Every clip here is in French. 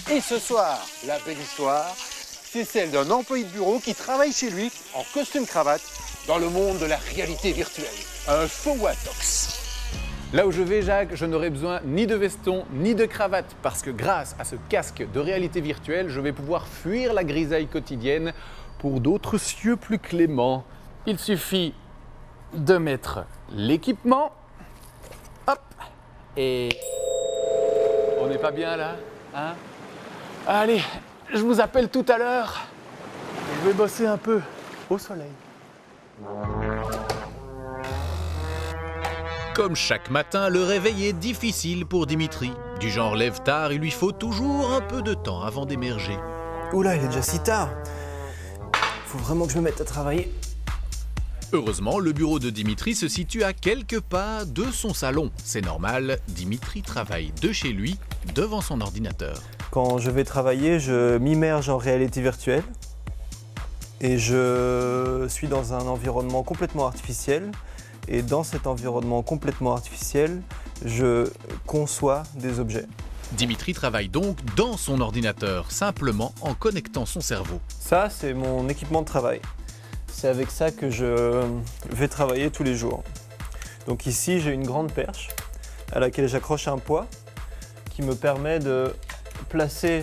Et ce soir, la belle histoire, c'est celle d'un employé de bureau qui travaille chez lui en costume-cravate dans le monde de la réalité virtuelle. Un faux Watox. Là où je vais, Jacques, je n'aurai besoin ni de veston, ni de cravate, parce que grâce à ce casque de réalité virtuelle, je vais pouvoir fuir la grisaille quotidienne pour d'autres cieux plus cléments. Il suffit de mettre l'équipement, hop, et on n'est pas bien là, hein? Allez, je vous appelle tout à l'heure. Je vais bosser un peu au soleil. Comme chaque matin, le réveil est difficile pour Dimitri. Du genre lève tard, il lui faut toujours un peu de temps avant d'émerger. Oula, il est déjà si tard. Faut vraiment que je me mette à travailler. Heureusement, le bureau de Dimitri se situe à quelques pas de son salon. C'est normal, Dimitri travaille de chez lui, devant son ordinateur. Quand je vais travailler, je m'immerge en réalité virtuelle et je suis dans un environnement complètement artificiel. Et dans cet environnement complètement artificiel, je conçois des objets. Dimitri travaille donc dans son ordinateur, simplement en connectant son cerveau. Ça, c'est mon équipement de travail. C'est avec ça que je vais travailler tous les jours. Donc ici, j'ai une grande perche à laquelle j'accroche un poids qui me permet de placer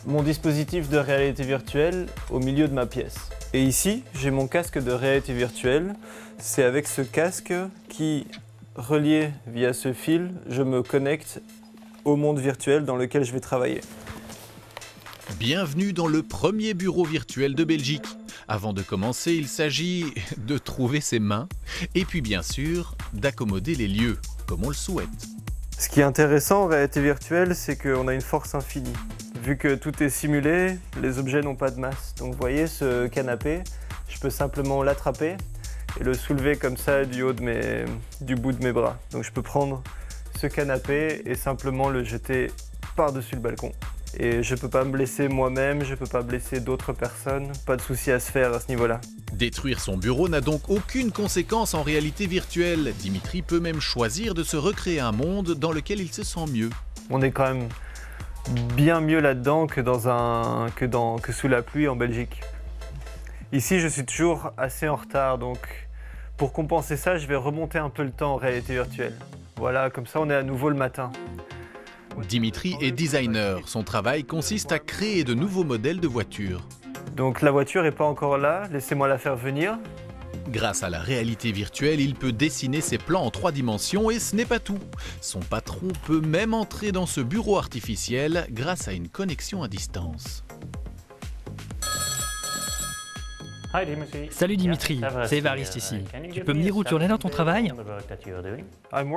mon dispositif de réalité virtuelle au milieu de ma pièce. Et ici, j'ai mon casque de réalité virtuelle. C'est avec ce casque qui, relié via ce fil, je me connecte au monde virtuel dans lequel je vais travailler. Bienvenue dans le premier bureau virtuel de Belgique. Avant de commencer, il s'agit de trouver ses mains et puis bien sûr d'accommoder les lieux comme on le souhaite. Ce qui est intéressant en réalité virtuelle, c'est qu'on a une force infinie. Vu que tout est simulé, les objets n'ont pas de masse. Donc vous voyez ce canapé, je peux simplement l'attraper et le soulever comme ça du bout de mes bras. Donc je peux prendre ce canapé et simplement le jeter par-dessus le balcon. Et je ne peux pas me blesser moi-même, je ne peux pas blesser d'autres personnes, pas de souci à se faire à ce niveau-là. Détruire son bureau n'a donc aucune conséquence en réalité virtuelle. Dimitri peut même choisir de se recréer un monde dans lequel il se sent mieux. On est quand même bien mieux là-dedans que sous la pluie en Belgique. Ici, je suis toujours assez en retard, donc pour compenser ça, je vais remonter un peu le temps en réalité virtuelle. Voilà, comme ça on est à nouveau le matin. Dimitri est designer. Son travail consiste à créer de nouveaux modèles de voitures. Donc la voiture n'est pas encore là, laissez-moi la faire venir. Grâce à la réalité virtuelle, il peut dessiner ses plans en 3 dimensions et ce n'est pas tout. Son patron peut même entrer dans ce bureau artificiel grâce à une connexion à distance. Salut Dimitri, c'est Évariste ici. Tu peux me dire où tu en es dans ton travail?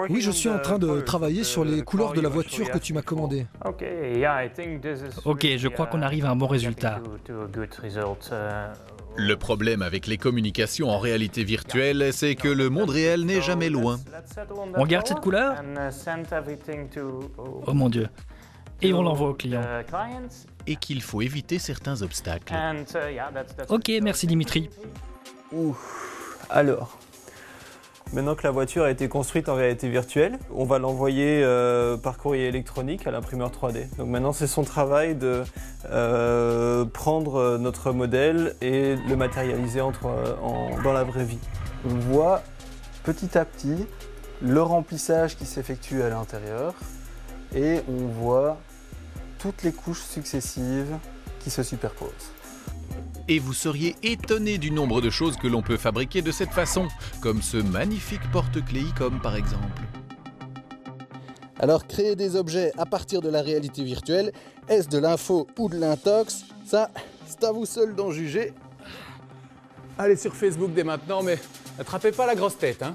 Oui, je suis en train de travailler sur les couleurs de la voiture que tu m'as commandée. Ok, je crois qu'on arrive à un bon résultat. Le problème avec les communications en réalité virtuelle, c'est que le monde réel n'est jamais loin. On garde cette couleur? Oh mon Dieu. Et on l'envoie au client. Et qu'il faut éviter certains obstacles. Ok, merci Dimitri. Alors, maintenant que la voiture a été construite en réalité virtuelle, on va l'envoyer par courrier électronique à l'imprimeur 3D. Donc maintenant, c'est son travail de prendre notre modèle et le matérialiser dans la vraie vie. On voit petit à petit le remplissage qui s'effectue à l'intérieur et on voit toutes les couches successives qui se superposent. Et vous seriez étonné du nombre de choses que l'on peut fabriquer de cette façon, comme ce magnifique porte-clés ICOM par exemple. Alors créer des objets à partir de la réalité virtuelle, est-ce de l'info ou de l'intox? Ça, c'est à vous seul d'en juger. Allez sur Facebook dès maintenant, mais n'attrapez pas la grosse tête, hein.